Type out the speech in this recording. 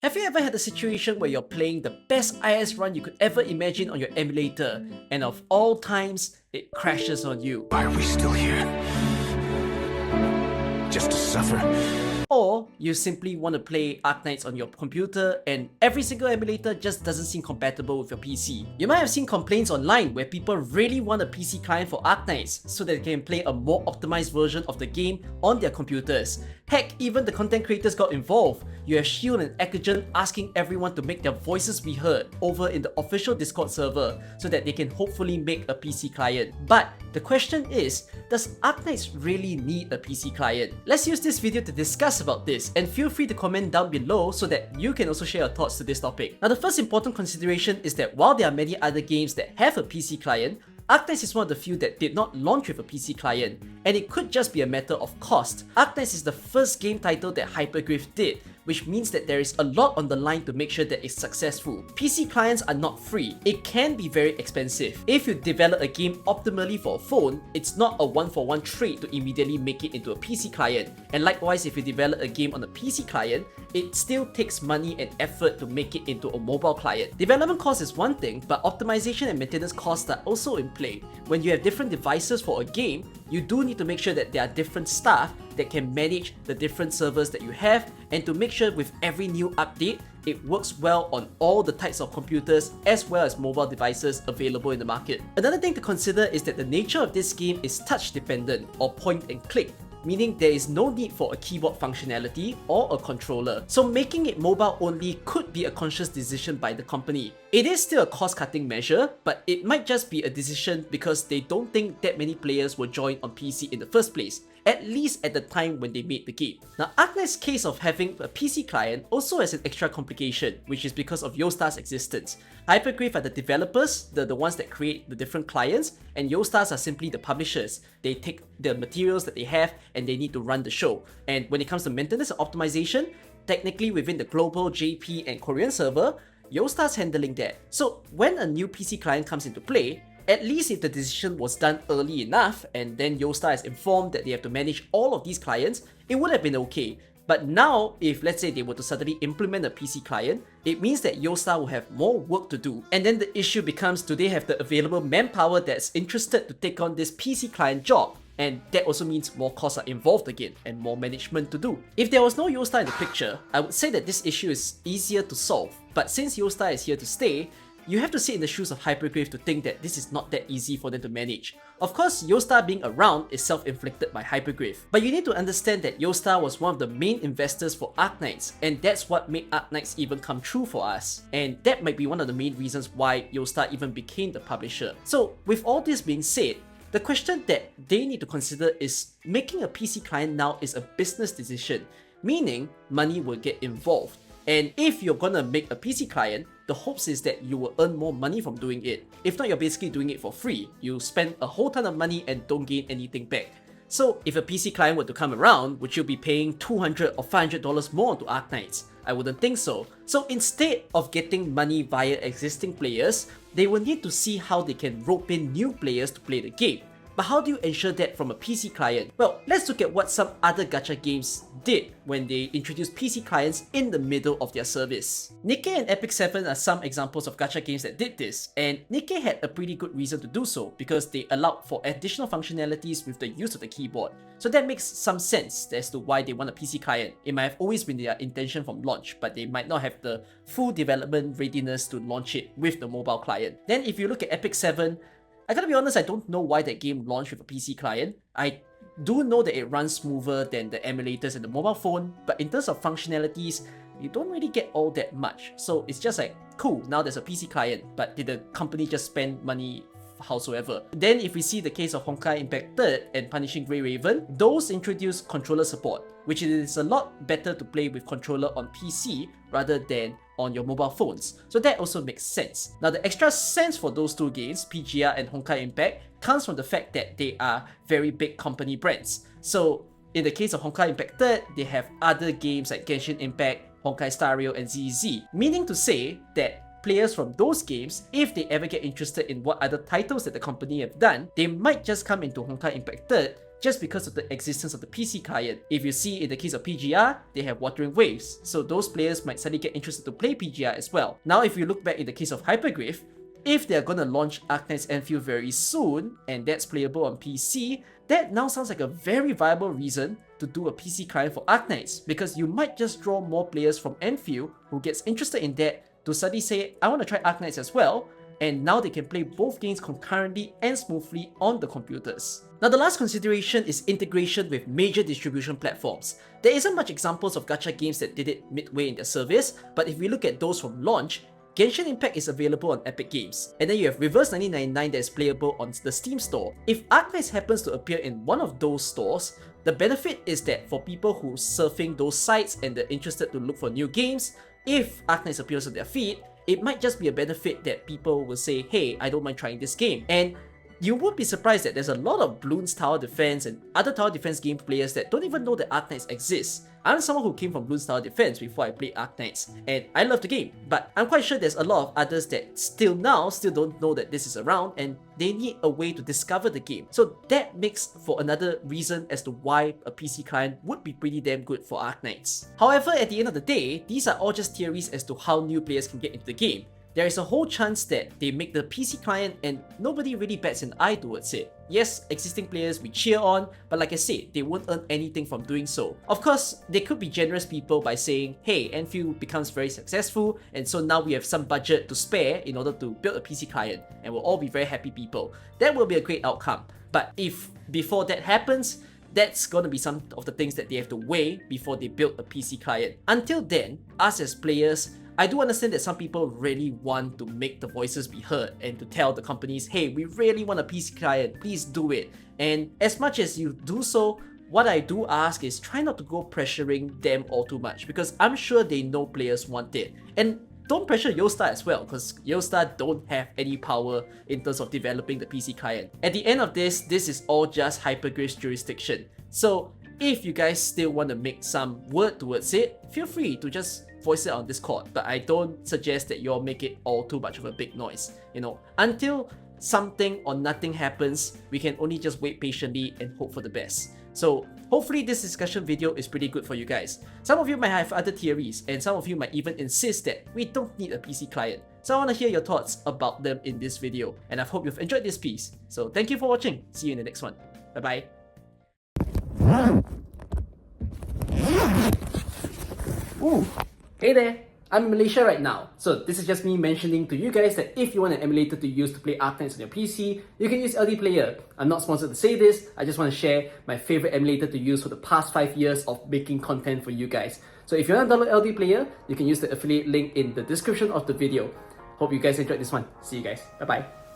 Have you ever had a situation where you're playing the best IS run you could ever imagine on your emulator, and of all times, it crashes on you? Why are we still here? Just to suffer? Or you simply want to play Arknights on your computer and every single emulator just doesn't seem compatible with your PC. You might have seen complaints online where people really want a PC client for Arknights so that they can play a more optimized version of the game on their computers. Heck, even the content creators got involved. You have Shield and Ecogen asking everyone to make their voices be heard over in the official Discord server so that they can hopefully make a PC client. But the question is, does Arknights really need a PC client? Let's use this video to discuss about this, and feel free to comment down below so that you can also share your thoughts to this topic. Now, the first important consideration is that while there are many other games that have a PC client, Arknights is one of the few that did not launch with a PC client, and it could just be a matter of cost. Arknights is the first game title that Hypergraph did, which means that there is a lot on the line to make sure that it's successful. PC clients are not free. It can be very expensive. If you develop a game optimally for a phone, it's not a one-for-one trade to immediately make it into a PC client. And likewise, if you develop a game on a PC client, it still takes money and effort to make it into a mobile client. Development cost is one thing, but optimization and maintenance costs are also in play. When you have different devices for a game, you do need to make sure that there are different staff that can manage the different servers that you have, and to make sure with every new update, it works well on all the types of computers as well as mobile devices available in the market. Another thing to consider is that the nature of this game is touch dependent or point and click, meaning there is no need for a keyboard functionality or a controller. So making it mobile only could be a conscious decision by the company. It is still a cost-cutting measure, but it might just be a decision because they don't think that many players will join on PC in the first place, at least at the time when they made the game. Now, Arknights' case of having a PC client also has an extra complication, which is because of Yostar's existence. Hypergraph are the developers, the ones that create the different clients, and Yostars are simply the publishers. They take the materials that they have and they need to run the show. And when it comes to maintenance and optimization, technically within the global JP and Korean server, Yostar's handling that. So when a new PC client comes into play, at least if the decision was done early enough and then Yostar is informed that they have to manage all of these clients, it would have been okay. But now, if let's say they were to suddenly implement a PC client, it means that Yostar will have more work to do. And then the issue becomes, do they have the available manpower that's interested to take on this PC client job? And that also means more costs are involved again and more management to do. If there was no Yostar in the picture, I would say that this issue is easier to solve. But since Yostar is here to stay, you have to sit in the shoes of Hypergraph to think that this is not that easy for them to manage. Of course, Yostar being around is self-inflicted by Hypergraph, but you need to understand that Yostar was one of the main investors for Arknights, and that's what made Arknights even come true for us. And that might be one of the main reasons why Yostar even became the publisher. So with all this being said, the question that they need to consider is making a PC client now is a business decision, meaning money will get involved. And if you're gonna make a PC client, the hopes is that you will earn more money from doing it. If not, you're basically doing it for free. You spend a whole ton of money and don't gain anything back. So if a PC client were to come around, would you be paying $200 or $500 more to Arknights? I wouldn't think so. So instead of getting money via existing players, they will need to see how they can rope in new players to play the game. But how do you ensure that from a PC client? Well, let's look at what some other gacha games did when they introduced PC clients in the middle of their service. Nikke and Epic 7 are some examples of gacha games that did this, and Nikke had a pretty good reason to do so because they allowed for additional functionalities with the use of the keyboard. So that makes some sense as to why they want a PC client. It might have always been their intention from launch, but they might not have the full development readiness to launch it with the mobile client. Then if you look at Epic 7, I gotta be honest, I don't know why that game launched with a PC client. I do know that it runs smoother than the emulators and the mobile phone, but in terms of functionalities, you don't really get all that much. So it's just like, cool, now there's a PC client, but did the company just spend money howsoever? Then if we see the case of Honkai Impact 3rd and Punishing Grey Raven, those introduce controller support, which is a lot better to play with controller on PC rather than on your mobile phones. So that also makes sense. Now the extra sense for those two games, PGR and Honkai Impact, comes from the fact that they are very big company brands. So in the case of Honkai Impact 3rd, they have other games like Genshin Impact, Honkai Star Rail and ZZ, meaning to say that players from those games, if they ever get interested in what other titles that the company have done, they might just come into Honkai Impact 3rd just because of the existence of the PC client. If you see in the case of PGR, they have Wuthering Waves, so those players might suddenly get interested to play PGR as well. Now if you look back in the case of Hyperglyph, if they're gonna launch Arknights Enfield very soon, and that's playable on PC, that now sounds like a very viable reason to do a PC client for Arknights, because you might just draw more players from Enfield who gets interested in that to suddenly say, I want to try Arknights as well, and now they can play both games concurrently and smoothly on the computers. Now the last consideration is integration with major distribution platforms. There isn't much examples of gacha games that did it midway in their service, but if we look at those from launch, Genshin Impact is available on Epic Games, and then you have Reverse 1999 that is playable on the Steam store. If Arknights happens to appear in one of those stores, the benefit is that for people who surfing those sites and they're interested to look for new games, if Arknights appears on their feed, it might just be a benefit that people will say, hey, I don't mind trying this game. And you would be surprised that there's a lot of Bloons Tower Defense and other Tower Defense game players that don't even know that Arknights exists. I'm someone who came from Bloons Tower Defense before I played Arknights, and I love the game, but I'm quite sure there's a lot of others that still don't know that this is around and they need a way to discover the game. So that makes for another reason as to why a PC client would be pretty damn good for Arknights. However, at the end of the day, these are all just theories as to how new players can get into the game. There is a whole chance that they make the PC client and nobody really bats an eye towards it. Yes, existing players we cheer on, but like I said, they won't earn anything from doing so. Of course, they could be generous people by saying, hey, Enfield becomes very successful, and so now we have some budget to spare in order to build a PC client, and we'll all be very happy people. That will be a great outcome. But if before that happens, that's gonna be some of the things that they have to weigh before they build a PC client. Until then, us as players, I do understand that some people really want to make the voices be heard and to tell the companies, hey, we really want a PC client, please do it. And as much as you do so, what I do ask is try not to go pressuring them all too much, because I'm sure they know players want it. And don't pressure Yostar as well, because Yostar don't have any power in terms of developing the PC client. At the end of this is all just Hyperglyph's jurisdiction. So if you guys still want to make some word towards it, feel free to just voice it on Discord, but I don't suggest that you all make it all too much of a big noise. You know, until something or nothing happens, we can only just wait patiently and hope for the best. So hopefully this discussion video is pretty good for you guys. Some of you might have other theories, and some of you might even insist that we don't need a PC client. So I want to hear your thoughts about them in this video, and I hope you've enjoyed this piece. So thank you for watching, see you in the next one. Bye bye. Ooh. Hey there, I'm in Malaysia right now, so this is just me mentioning to you guys that if you want an emulator to use to play Arknights on your PC, you can use LD Player. I'm not sponsored to say this, I just want to share my favorite emulator to use for the past 5 years of making content for you guys. So if you want to download LD Player, you can use the affiliate link in the description of the video. Hope you guys enjoyed this one. See you guys, bye bye.